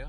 Yeah.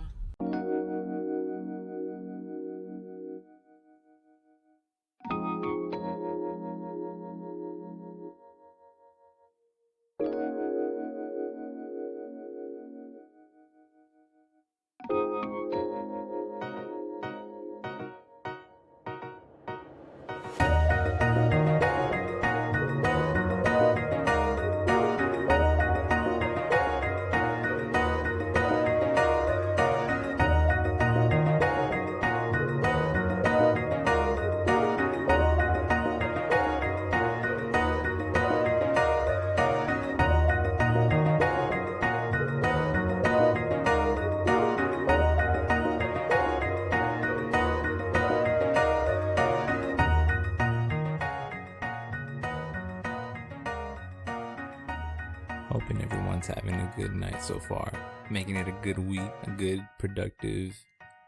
Hoping everyone's having a good night so far, making it a good week, a good, productive,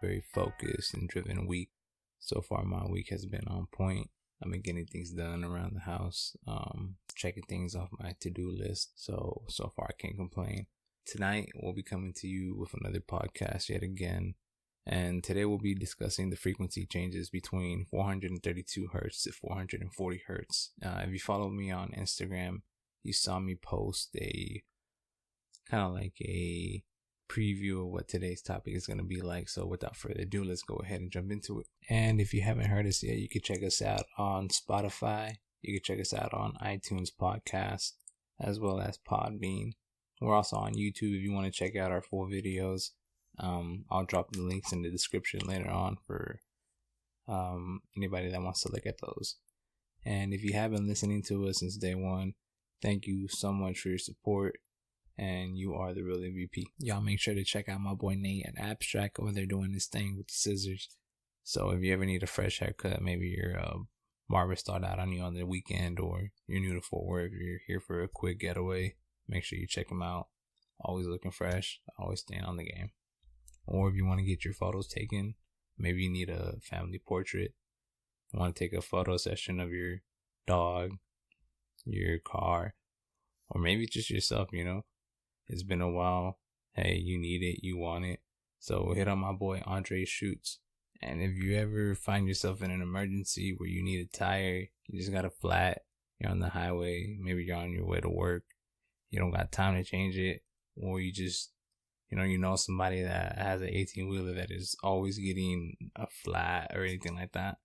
very focused and driven week. So far, my week has been on point. I've been getting things done around the house, checking things off my to-do list. So far, I can't complain. Tonight, we'll be coming to you with another podcast yet again. And today we'll be discussing the frequency changes between 432 hertz to 440 hertz. If you follow me on Instagram, you saw me post a kind of like a preview of what today's topic is going to be like. So without further ado, let's go ahead and jump into it. And if you haven't heard us yet, you can check us out on Spotify. You can check us out on iTunes podcast, as well as Podbean. We're also on YouTube if you want to check out our full videos. I'll drop the links in the description later on for anybody that wants to look at those. And if you have been listening to us since day one, thank you so much for your support, and you are the real MVP. Y'all make sure to check out my boy Nate at Abstract over there doing this thing with the scissors. So if you ever need a fresh haircut, maybe your barber started out on you on the weekend, or you're new to Fort Worth, you're here for a quick getaway, make sure you check him out. Always looking fresh, always staying on the game. Or if you want to get your photos taken, maybe you need a family portrait, you want to take a photo session of your dog, your car, or maybe just yourself, it's been a while. Hey, you need it, you want it. So hit on my boy Andre Shoots. And if you ever find yourself in an emergency where you need a tire, you just got a flat, you're on the highway, maybe you're on your way to work, you don't got time to change it, or you just you know somebody that has an 18-wheeler that is always getting a flat or anything like that,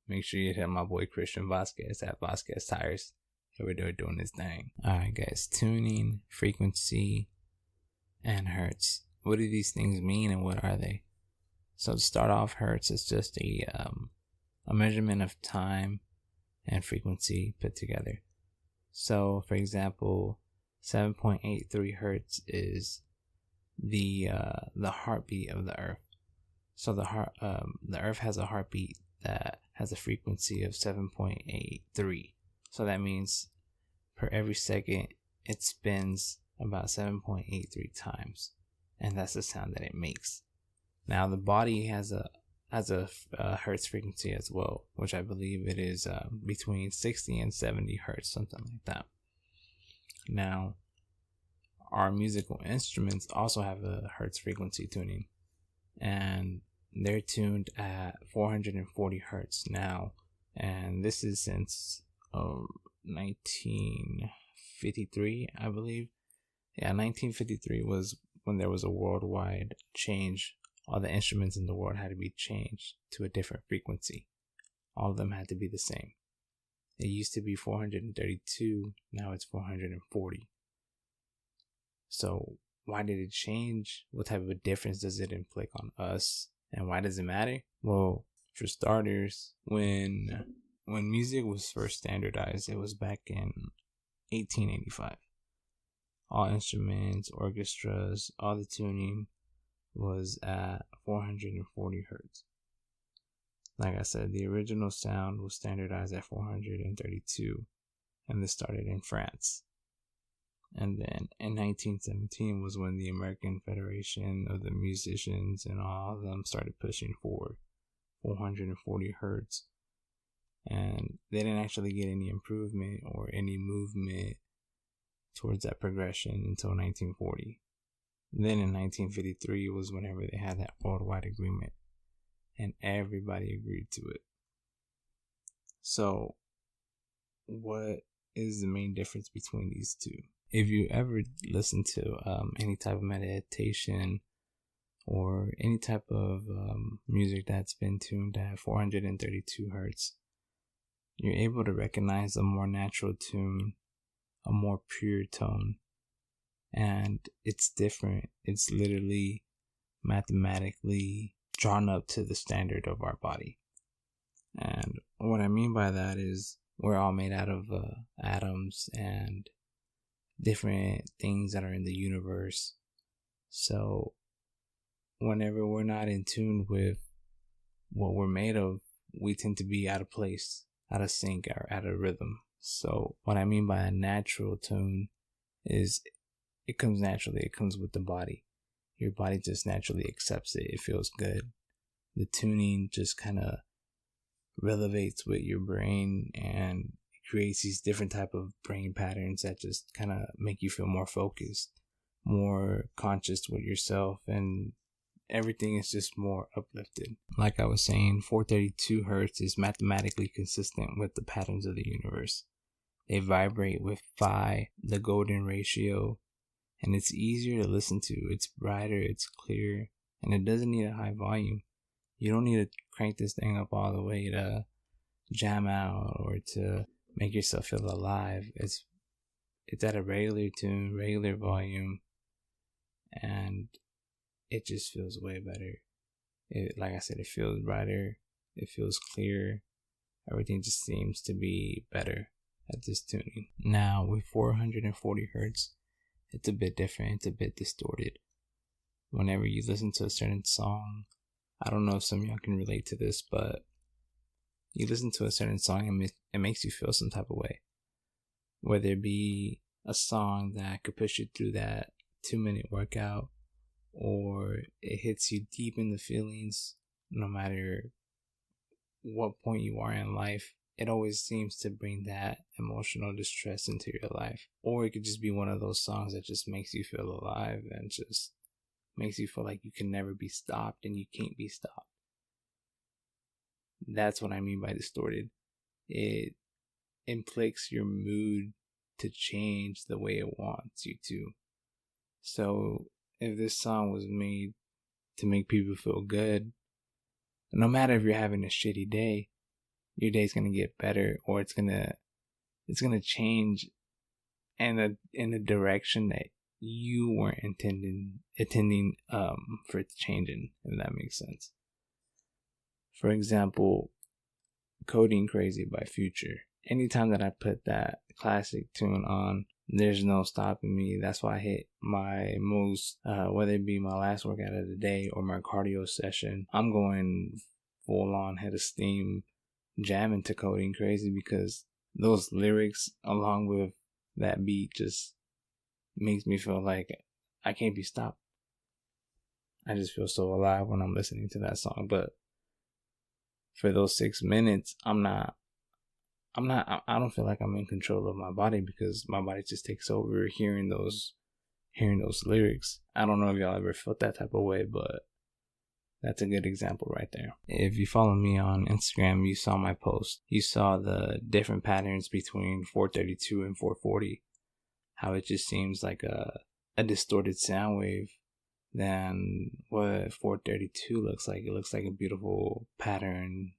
make sure you hit my boy Christian Vasquez at Vasquez Tires. Over there doing his thing. Alright guys, tuning, frequency, and hertz. What do these things mean and what are they? So to start off, hertz is just a measurement of time and frequency put together. So for example, 7.83 hertz is the heartbeat of the Earth. So the Earth has a heartbeat that has a frequency of 7.83. So that means per every second, it spins about 7.83 times. And that's the sound that it makes. Now, the body has a hertz frequency as well, which I believe it is between 60 and 70 hertz, something like that. Now, our musical instruments also have a hertz frequency tuning. And they're tuned at 440 hertz now. And this is since 1953, I believe. Yeah, 1953 was when there was a worldwide change. All the instruments in the world had to be changed to a different frequency. All of them had to be the same. It used to be 432, now it's 440. So why did it change? What type of a difference does it inflict on us? And why does it matter? Well, for starters, when music was first standardized, it was back in 1885. All instruments, orchestras, all the tuning was at 440 hertz. Like I said, the original sound was standardized at 432, and this started in France. And then in 1917 was when the American Federation of the Musicians and all of them started pushing for 440 hertz. And they didn't actually get any improvement or any movement towards that progression until 1940. Then in 1953 was whenever they had that worldwide agreement, and everybody agreed to it. So, what is the main difference between these two? If you ever listen to any type of meditation or any type of music that's been tuned at 432 hertz, you're able to recognize a more natural tune, a more pure tone, and it's different. It's literally mathematically drawn up to the standard of our body. And what I mean by that is we're all made out of atoms and different things that are in the universe. So whenever we're not in tune with what we're made of, we tend to be out of place, out of sync, or out of rhythm. So what I mean by a natural tune is it comes naturally. It comes with the body. Your body just naturally accepts it. It feels good. The tuning just kind of relevates with your brain and creates these different type of brain patterns that just kind of make you feel more focused, more conscious with yourself, and everything is just more uplifted. Like I was saying, 432 hertz is mathematically consistent with the patterns of the universe. They vibrate with phi, the golden ratio, and it's easier to listen to. It's brighter, it's clear, and it doesn't need a high volume. You don't need to crank this thing up all the way to jam out or to make yourself feel alive. It's at a regular tune, regular volume, and it just feels way better. Like I said, it feels brighter, it feels clear. Everything just seems to be better at this tuning. Now with 440 hertz, it's a bit different. It's a bit distorted. Whenever you listen to a certain song, I don't know if some of y'all can relate to this, but you listen to a certain song and it makes you feel some type of way. Whether it be a song that could push you through that 2-minute workout, or it hits you deep in the feelings, no matter what point you are in life, it always seems to bring that emotional distress into your life. Or it could just be one of those songs that just makes you feel alive and just makes you feel like you can never be stopped and you can't be stopped. That's what I mean by distorted. It inflicts your mood to change the way it wants you to. So if this song was made to make people feel good, no matter if you're having a shitty day, your day's gonna get better, or it's gonna change in a direction that you weren't intending for it to change in, if that makes sense. For example, Codeine Crazy by Future. Anytime that I put that classic tune on, there's no stopping me. That's why I hit my most, whether it be my last workout of the day or my cardio session, I'm going full on head of steam, jamming to Codeine Crazy, because those lyrics along with that beat just makes me feel like I can't be stopped. I just feel so alive when I'm listening to that song. But for those 6 minutes, I don't feel like I'm in control of my body, because my body just takes over hearing those lyrics. I don't know if y'all ever felt that type of way, but that's a good example right there. If you follow me on Instagram, you saw my post. You saw the different patterns between 432 and 440. How it just seems like a distorted sound wave than what 432 looks like. It looks like a beautiful pattern,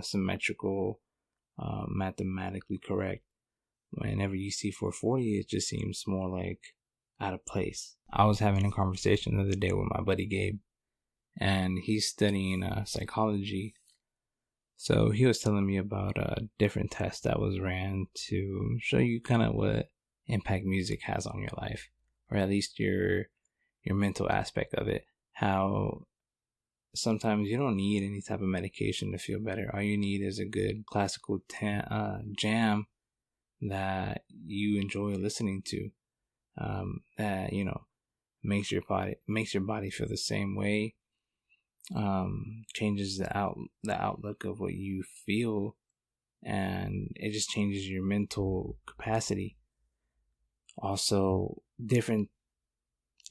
symmetrical, mathematically correct. Whenever you see 440, it just seems more like out of place. I was having a conversation the other day with my buddy Gabe, and he's studying psychology. So he was telling me about a different test that was ran to show you kind of what impact music has on your life, or at least your mental aspect of it. How sometimes you don't need any type of medication to feel better. All you need is a good classical jam that you enjoy listening to, that makes your body feel the same way, changes the outlook of what you feel, and it just changes your mental capacity. Also, different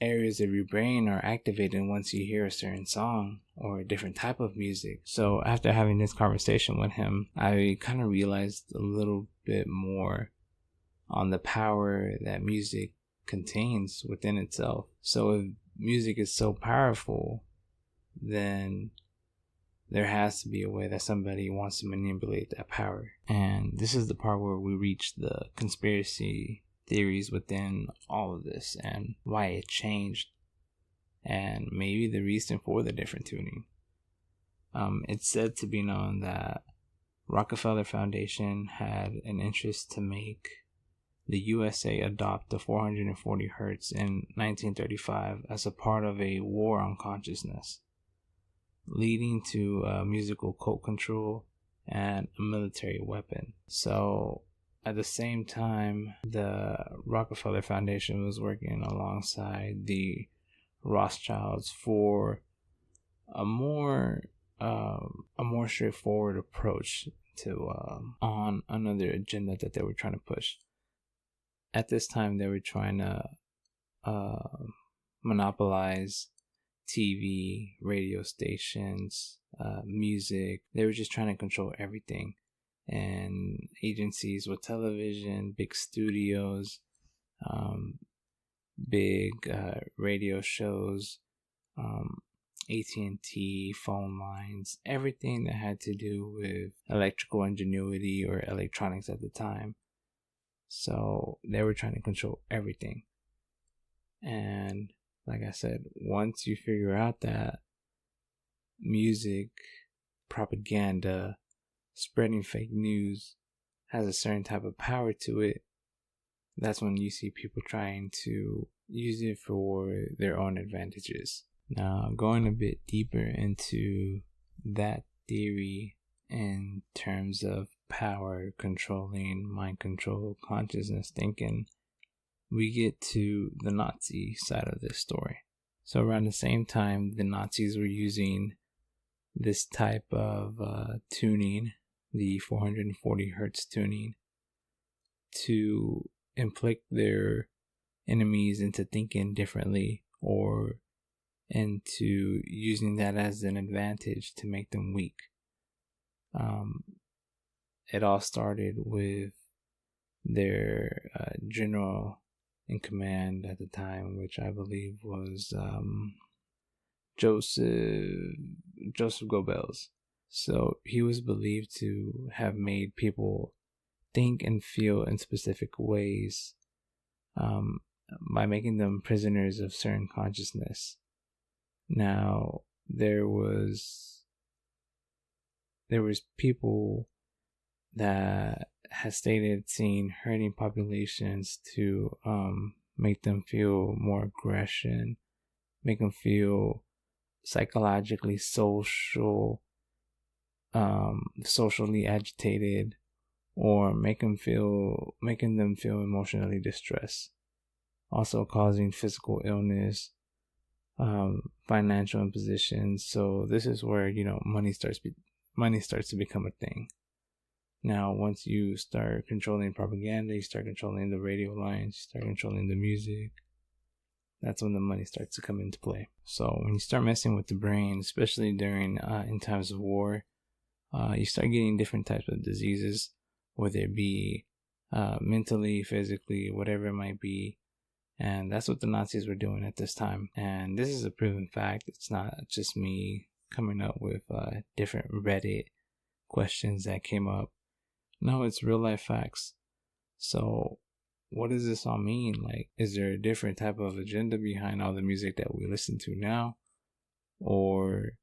areas of your brain are activated once you hear a certain song or a different type of music. So after having this conversation with him, I kind of realized a little bit more on the power that music contains within itself. So if music is so powerful, then there has to be a way that somebody wants to manipulate that power. And this is the part where we reach the conspiracy theories within all of this and why it changed and maybe the reason for the different tuning. It's said to be known that Rockefeller Foundation had an interest to make the USA adopt the 440 hertz in 1935 as a part of a war on consciousness, leading to musical cult control and a military weapon. So at the same time, the Rockefeller Foundation was working alongside the Rothschilds for a more straightforward approach to on another agenda that they were trying to push. At this time, they were trying to monopolize TV, radio stations, music. They were just trying to control everything. And agencies with television, big studios, big radio shows, AT&T, phone lines, everything that had to do with electrical ingenuity or electronics at the time. So they were trying to control everything. And like I said, once you figure out that music, propaganda, spreading fake news has a certain type of power to it, that's when you see people trying to use it for their own advantages. Now, going a bit deeper into that theory in terms of power, controlling, mind control, consciousness thinking, we get to the Nazi side of this story. So around the same time, the Nazis were using this type of tuning, the 440 hertz tuning, to inflict their enemies into thinking differently or into using that as an advantage to make them weak. It all started with their general in command at the time, which I believe was Joseph Goebbels. So he was believed to have made people think and feel in specific ways by making them prisoners of certain consciousness. Now, there was people that has stated seeing herding populations to make them feel more aggression, make them feel psychologically socially agitated, or making them feel emotionally distressed, also causing physical illness, financial impositions. So this is where money starts to become a thing. Now, once you start controlling propaganda, you start controlling the radio lines, you start controlling the music, that's when the money starts to come into play. So when you start messing with the brain, especially during in times of war, you start getting different types of diseases, whether it be mentally, physically, whatever it might be. And that's what the Nazis were doing at this time. And this is a proven fact. It's not just me coming up with different Reddit questions that came up. No, it's real life facts. So what does this all mean? Like, is there a different type of agenda behind all the music that we listen to now? Or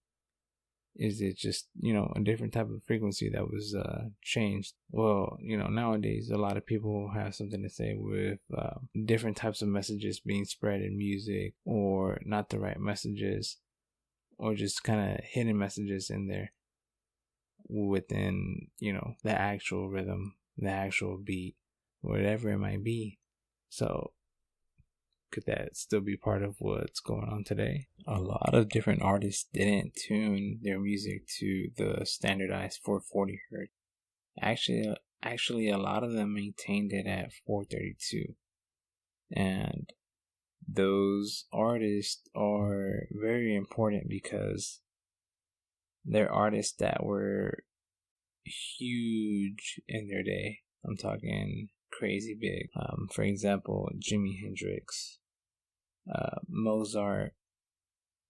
is it just, a different type of frequency that was changed? Well, nowadays a lot of people have something to say with different types of messages being spread in music, or not the right messages, or just kind of hidden messages in there within, the actual rhythm, the actual beat, whatever it might be. So could that still be part of what's going on today? A lot of different artists didn't tune their music to the standardized 440 hertz. Actually, a lot of them maintained it at 432. And those artists are very important because they're artists that were huge in their day. I'm talking crazy big. For example, Jimi Hendrix, Mozart,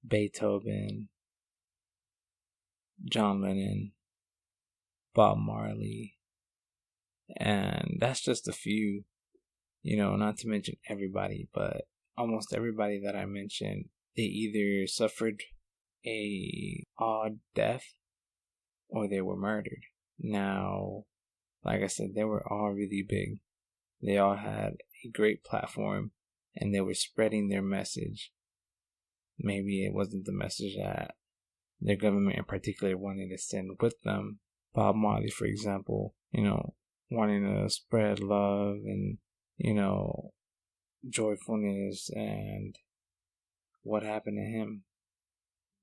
Beethoven, John Lennon, Bob Marley, and that's just a few, not to mention everybody, but almost everybody that I mentioned, they either suffered a odd death or they were murdered. Now, like I said, they were all really big. They all had a great platform and they were spreading their message. Maybe it wasn't the message that their government in particular wanted to send with them. Bob Marley, for example, wanting to spread love and, joyfulness, and what happened to him.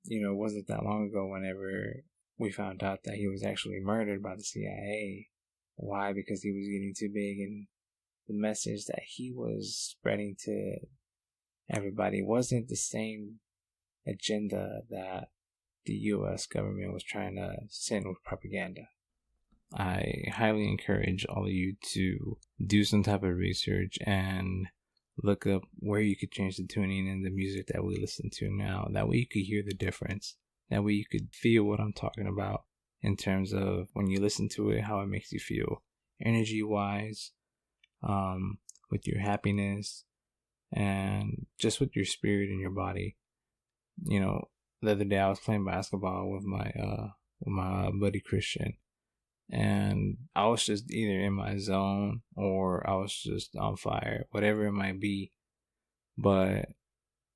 It wasn't that long ago whenever we found out that he was actually murdered by the CIA. Why? Because he was getting too big, and the message that he was spreading to everybody wasn't the same agenda that the U.S. government was trying to send with propaganda. I highly encourage all of you to do some type of research and look up where you could change the tuning in the music that we listen to now. That way you could hear the difference. That way you could feel what I'm talking about in terms of when you listen to it, how it makes you feel energy-wise, with your happiness, and just with your spirit and your body. The other day I was playing basketball with my buddy Christian, and I was just either in my zone or I was just on fire, whatever it might be. But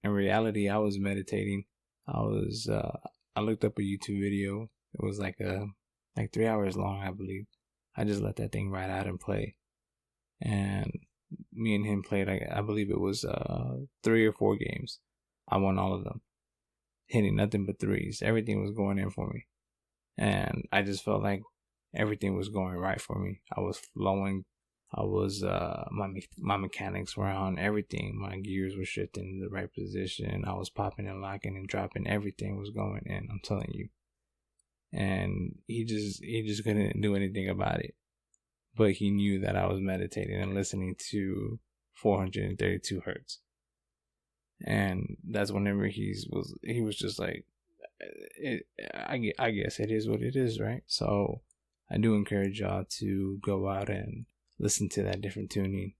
in reality, I was meditating. I looked up a YouTube video. It was like 3 hours long, I believe. I just let that thing ride out and play. And me and him played, I believe it was 3 or 4 games. I won all of them, hitting nothing but threes. Everything was going in for me. And I just felt like everything was going right for me. I was flowing. I was, my mechanics were on everything. My gears were shifting in the right position. I was popping and locking and dropping. Everything was going in, I'm telling you. And he just couldn't do anything about it. But he knew that I was meditating and listening to 432 hertz. And that's whenever he was just like, I guess it is what it is, right? So I do encourage y'all to go out and listen to that different tuning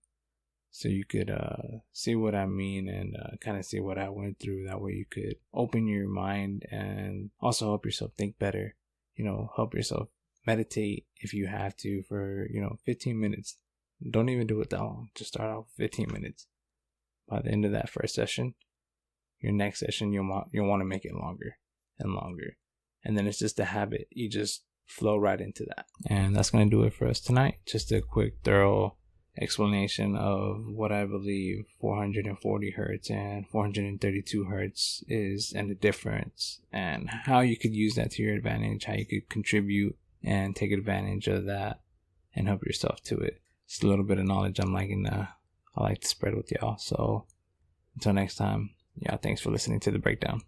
so you could see what I mean and kind of see what I went through. That way you could open your mind and also help yourself think better. Help yourself meditate if you have to for 15 minutes. Don't even do it that long. Just start off with 15 minutes. By the end of that first session, your next session you'll want to make it longer and longer, and then it's just a habit. You just flow right into that. And that's going to do it for us tonight. Just a quick, thorough explanation of what I believe 440 hertz and 432 hertz is, and the difference, and how you could use that to your advantage, how you could contribute and take advantage of that and help yourself to it. It's a little bit of knowledge I like to spread with y'all. So until next time, thanks for listening to The Breakdown.